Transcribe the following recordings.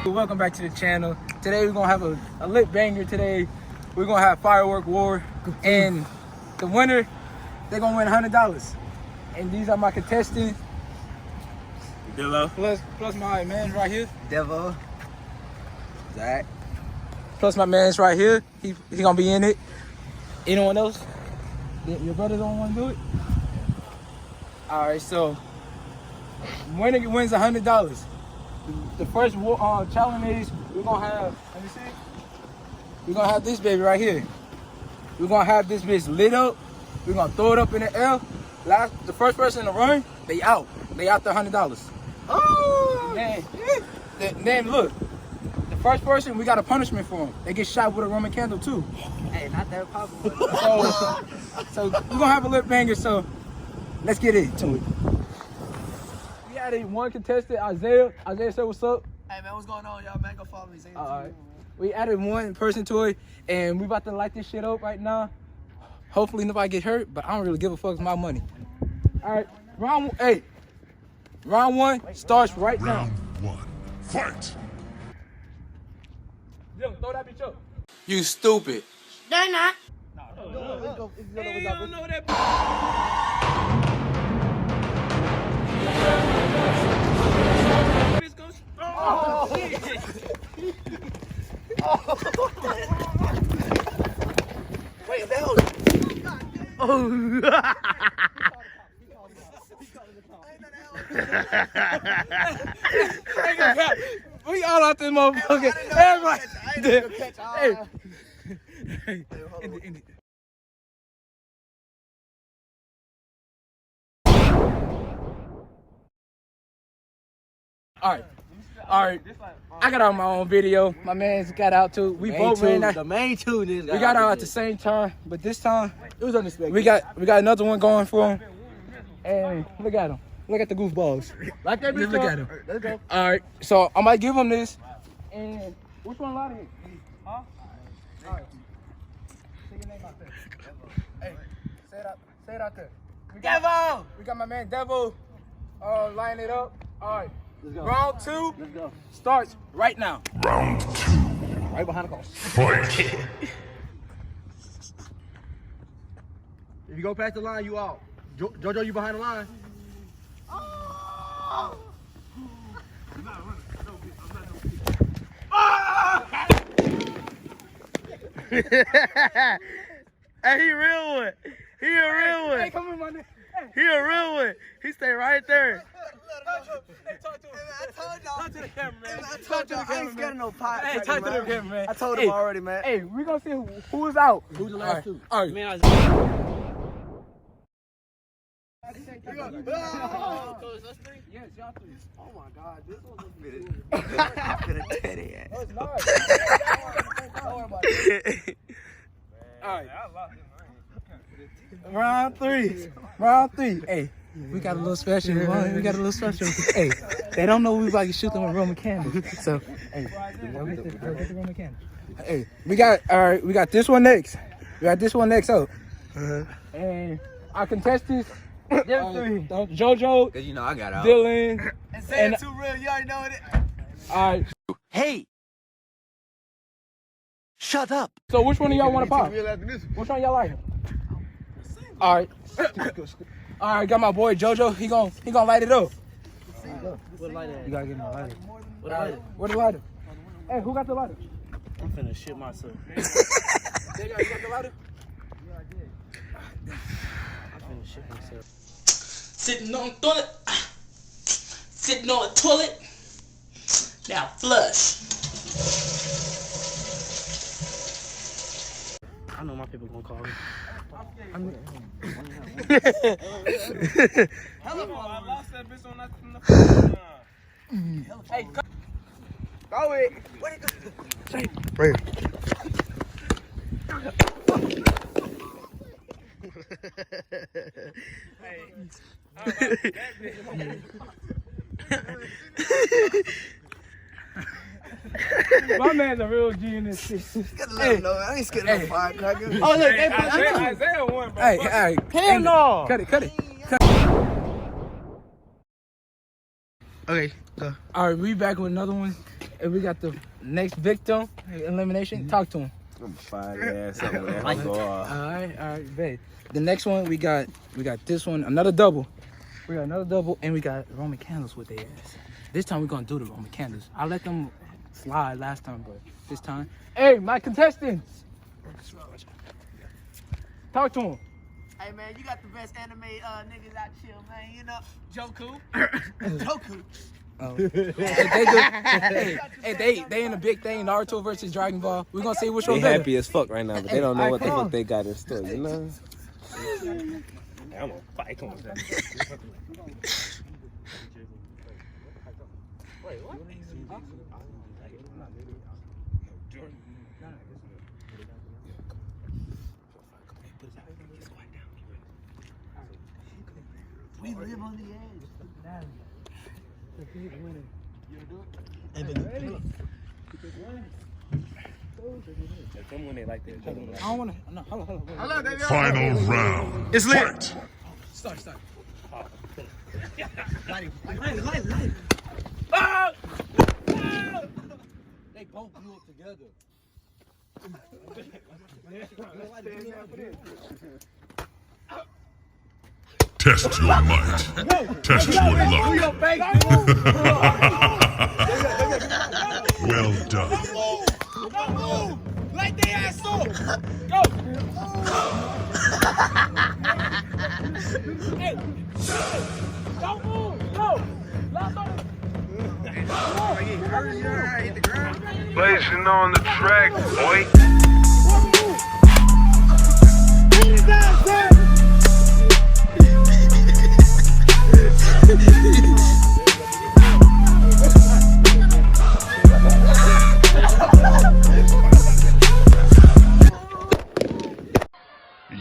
Welcome back to the channel. Today we're gonna have a lit banger today. We're gonna have firework war, and the winner, they're gonna win $100. And these are my contestants. Dillo. Plus my man's right here. Devo. Zach. Plus my man's right here. He gonna be in it. Anyone else? Your brother don't want to do it? All right, so winner wins $100. The first challenge is we're gonna have. Let me see. We're gonna have this baby right here. We're gonna have this bitch lit up. We're gonna throw it up in the air. The first person to run, they out. They out the $100. Oh! Then look, the first person, we got a punishment for them. They get shot with a Roman candle too. Hey, not that possible. So we're gonna have a lit banger. So let's get into it. We added one contestant, Isaiah. Isaiah, say what's up. Hey man, what's going on, y'all? Man, go follow me. All right. We added one person to it, and we about to light this shit up right now. Hopefully nobody get hurt, but I don't really give a fuck. It's my money. All right, round one starts right now. Round one, fight! Yo, throw that bitch up. You stupid. They're not. Hell no, that bitch goes. Oh, shit. Wait, that was... We all out this motherfucker. Everybody. Hey. End it. All right. I got out my own video. My man's got out too. We both ran out. The main two niggas. We got out at the same time, but this time It was unexpected. we got another one going for him. And look at him. Look at the goofballs. Like that bitch. Look at him. Let's go. All right, so I might give him this. And which one lighted it? Huh? All right. Say your name out there. Hey, say it out there. Devo! We got my man Devo lining it up. All right. Let's go. Round two Let's go. starts right now. Round two, Right behind the car. fight! If you go past the line, you out. Jojo, you behind the line. Hey, he real one. He a real one. Hey, come in, my nigga. He a real one. He stay right there. Hey, talk to him. I told y'all. Talk to the camera, man. I told y'all I ain't scared of no pot. Hey, talk to the camera, man. I told him already, man. Hey, we gonna see who's out. Who's the last two? All right. Man, Yes, y'all three. Oh my God, this one looks good. I'm gonna teddy ass. No, it's not. Don't worry about it. All right. Round three. Hey, we got a little special. We got a little special. Hey, they don't know we about to shoot them with Roman candles. So, hey, go get the Roman candle. Hey, we got this one next. We got this one next up. And our contestants, JoJo, Cause you know I got out. Dylan, And say it too real, you already know it. all right. Hey! Shut up! So which one of y'all want to pop? Which one y'all like? All right. All right, got my boy JoJo. He gonna light it up. What light at? You gotta get him a lighter. What light? Where the lighter? Hey, who got the lighter? I'm finna shit myself. You got the lighter? I'm finna shit myself. Sitting on the toilet. Sitting on the toilet. Now flush. I know my people gonna call me. Hey, go it. Right. My man's a real G in this shit. Hey, no, I ain't scared of no firecracker. Oh, look, Hey, Isaiah won, bro. Hey, Hell no. Cut it. Okay, go. All right, we back with another one. And we got the next victim elimination. Talk to him. I'm fine ass up, man. All right, babe. The next one we got this one, another double. We got another double, and we got Roman candles with their ass. This time we're gonna do the Roman candles. I let them slide last time, but this time, hey, my contestants, talk to him. Hey man, you got the best anime niggas out here, man. You know, Joku. Joku. Oh. They in a big thing, Naruto versus Dragon Ball. We're gonna see which They one better. happy as fuck right now, but they don't know what the come on. fuck they got in store, you know? I'm gonna fight. Come on. We live on the edge. Tell me when they like that. I don't wanna. No, hold on. Final round. It's lit. Fight. Start. Light. They both blew up together. Test your might. Test your luck. Well done. Light their ass up. Go. Hey, don't move. Go. Last on. Blazing on the track, boy.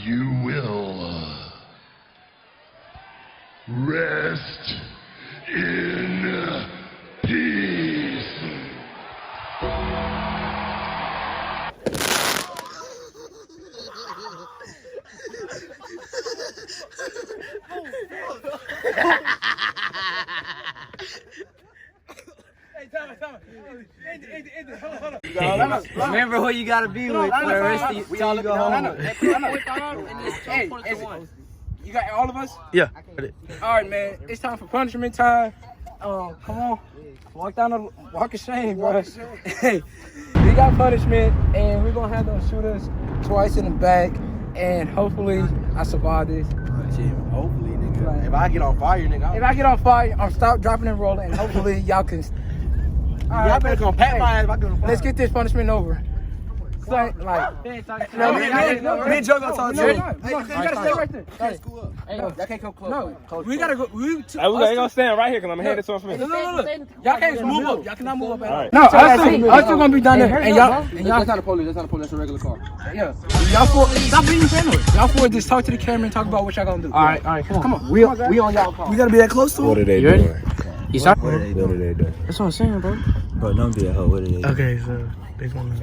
You will rest in peace. Remember who you gotta be with for the rest of you go home. Hey, you got all of us? Yeah. All right, man. It's time for punishment time. Come on. Walk of shame, bro. Hey, we got punishment, and we're gonna have them shoot us twice in the back, and hopefully I survive this. Hopefully, nigga. If I get on fire, nigga. If I get on fire, I'm stop dropping and rolling, and hopefully y'all can. Y'all better come pat my ass if I get on fire. Let's get this punishment over. Me and Joe gonna talk to you. You gotta stay right there. Hey, y'all can't come close. No, we gotta go. We Hey, we gonna stand right here because I'm headed to him. No. Y'all can't move up. Y'all cannot move up at all. All right. No, I'm still gonna be down there. And y'all, That's not the police. That's not the police. That's a regular car. yeah. Y'all four, stop being paranoid. Y'all four just talk to the camera and talk about what y'all gonna do. All right, come on. We on y'all car. We gotta be that close to What him. are they doing? You start? What are they doing? That's what I'm saying, bro. Bro, don't be a hoe. What are they doing? Okay, so they finna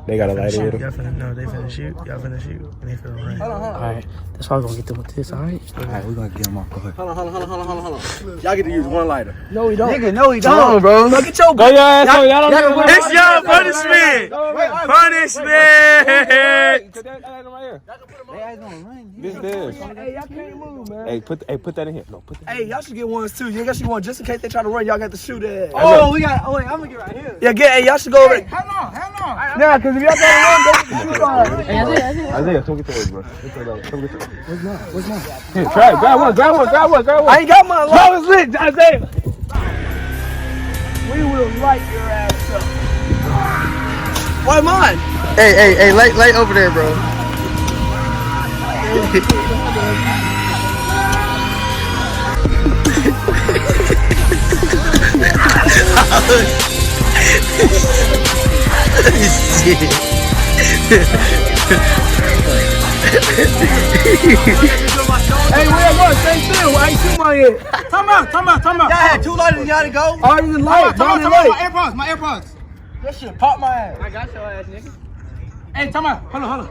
They got a lighter with them? Y'all finna, they finna shoot. Y'all finna shoot. And they finna run. Alright, that's why we're gonna get them with this, alright? Alright, we're gonna get them off. Go ahead. Hold on. Y'all get to use one lighter. No, we don't. Nigga, no, he don't, bro. Look at your Go your ass on. Y'all don't It's your punishment! Punishment! Put that item right here. They ain't gonna run. This is. Hey, y'all can't move, man. Hey, put that in here. No, put that. Hey, y'all should get ones too. You guys should get one just in case they try to run. Y'all got to shoot at. Oh, we got. Oh, wait, I'm gonna get right here. Yeah, hey, y'all should go over. Hell no. Nah, because if y'all got to run, they can shoot on. Isaiah, come get yours, bro. Come get yours. What's mine? Here, try it. Grab one. I ain't got mine. That was lit, Isaiah. We will light your ass up. Why mine? Hey, light over there, bro. Hey, where am I? Stay still. I ain't shoot my head. Time out. Y'all had 2 lighters and y'all didn't go? Already in the light. Down in the light. My AirPods. That shit pop my ass. I got your ass, nigga. Hey, time out. Hold on.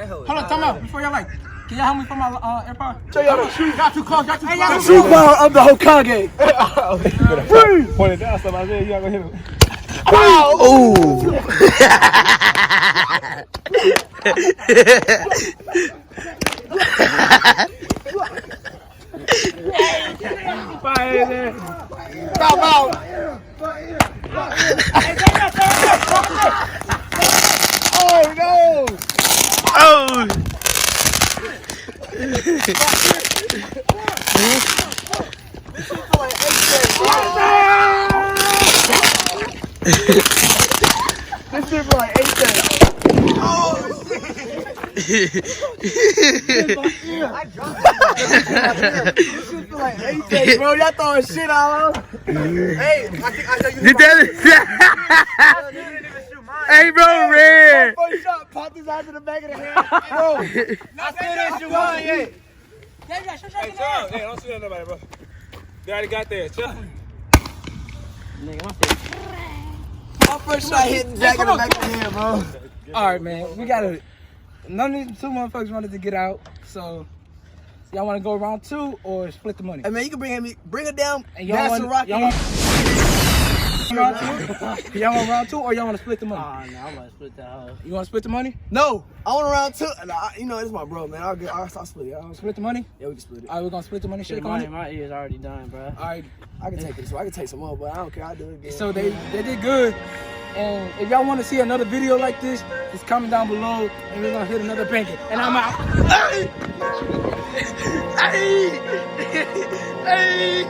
Hold on, time out. Before y'all like. Can y'all help me for my AirPod? Show y'all the shoes. Got too close. Got too close. The true power of the Hokage. Point it down, so I said you not gonna hit him. Stop out. Oh no. Oh! This shit for like 8 days. Bro, y'all throwing shit out. Hey, I think you Did that? Hey, bro, red. first shot popped his eye to the back of the head. Bro, I still didn't shoot one yet. Hey, don't shoot at nobody, bro. They already got there. Chill. My first shot hit the back of the head, bro. All right, man. We gotta. None of these two motherfuckers wanted to get out, so y'all want to go round 2 or split the money? Hey man, you can bring it down. And y'all Master want Rocky. round 2? Y'all want round 2 or y'all want to split the money? Oh, no, I'm gonna split that hoe. You want to split the money? No, I want round 2. You know, this is my bro, man. I'll split it. Split the money? Yeah, we can split it. All right, we're gonna split the money. Shake on Money, it. my ear's already done, bro. All right. I can take it. So I can take some more, but I don't care. I'll do it again. So they did good. And if y'all want to see another video like this, just comment down below, and we're gonna hit another banking. And I'm out. Hey! Hey!